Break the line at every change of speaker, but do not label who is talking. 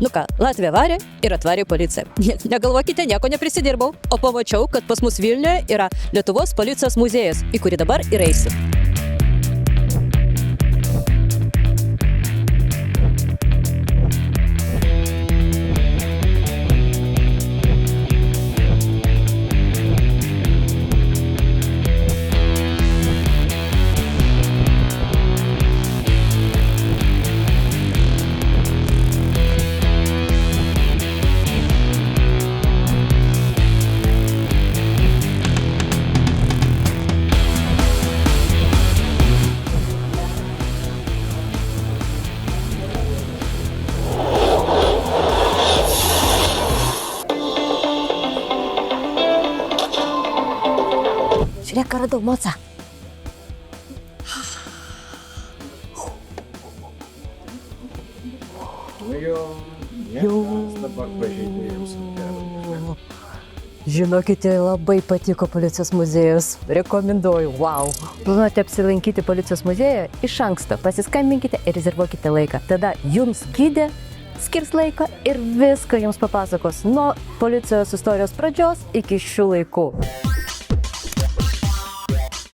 Nu ką, Latvija varė ir atvarė policiją. Negalvokite, nieko neprisidirbau, o pamačiau, kad pas mus Vilniuje yra Lietuvos policijos muziejus, į kurį dabar ir eisiu. Žiūrėk, ką radau, moca.
Dabar pažeidėjams.
Žinokite, labai patiko policijos muziejus. Rekomenduoju, wow. Planuojate apsilankyti policijos muziejuje? Iš anksto pasiskambinkite ir rezervuokite laiką. Tada jums gidė skirs laiką ir viską jums papasakos nuo policijos istorijos pradžios iki šių laikų.